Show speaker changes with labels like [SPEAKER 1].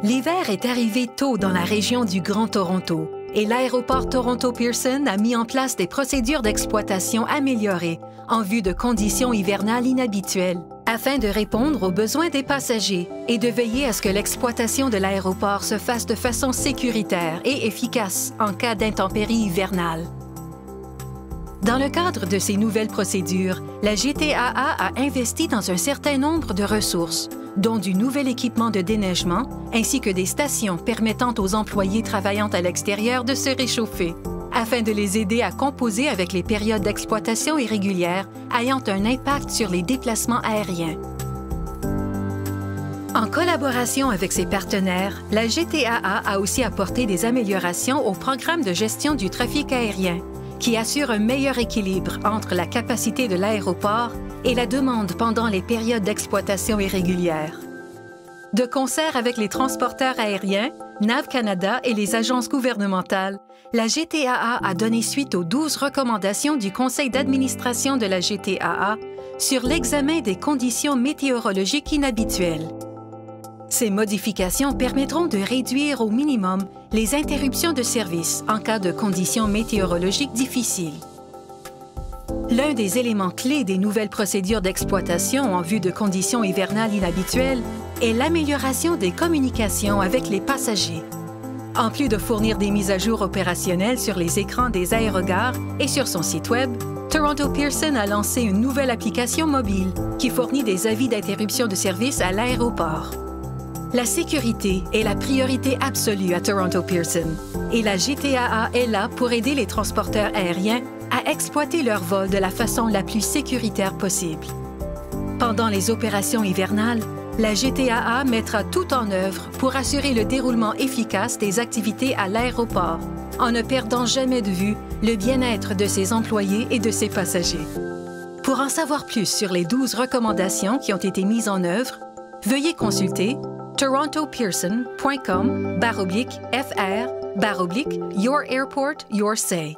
[SPEAKER 1] L'hiver est arrivé tôt dans la région du Grand Toronto et l'aéroport Toronto Pearson a mis en place des procédures d'exploitation améliorées en vue de conditions hivernales inhabituelles afin de répondre aux besoins des passagers et de veiller à ce que l'exploitation de l'aéroport se fasse de façon sécuritaire et efficace en cas d'intempéries hivernales. Dans le cadre de ces nouvelles procédures, la GTAA a investi dans un certain nombre de ressources, dont du nouvel équipement de déneigement ainsi que des stations permettant aux employés travaillant à l'extérieur de se réchauffer, afin de les aider à composer avec les périodes d'exploitation irrégulières ayant un impact sur les déplacements aériens. En collaboration avec ses partenaires, la GTAA a aussi apporté des améliorations au programme de gestion du trafic aérien, qui assure un meilleur équilibre entre la capacité de l'aéroport et la demande pendant les périodes d'exploitation irrégulières. De concert avec les transporteurs aériens, NAV Canada et les agences gouvernementales, la GTAA a donné suite aux 12 recommandations du Conseil d'administration de la GTAA sur l'examen des conditions météorologiques inhabituelles. Ces modifications permettront de réduire au minimum les interruptions de service en cas de conditions météorologiques difficiles. L'un des éléments clés des nouvelles procédures d'exploitation en vue de conditions hivernales inhabituelles est l'amélioration des communications avec les passagers. En plus de fournir des mises à jour opérationnelles sur les écrans des aérogares et sur son site Web, Toronto Pearson a lancé une nouvelle application mobile qui fournit des avis d'interruption de service à l'aéroport. La sécurité est la priorité absolue à Toronto Pearson et la GTAA est là pour aider les transporteurs aériens à exploiter leur vol de la façon la plus sécuritaire possible. Pendant les opérations hivernales, la GTAA mettra tout en œuvre pour assurer le déroulement efficace des activités à l'aéroport, en ne perdant jamais de vue le bien-être de ses employés et de ses passagers. Pour en savoir plus sur les 12 recommandations qui ont été mises en œuvre, veuillez consulter torontopearson.com/fr/Your Airport, Your Say.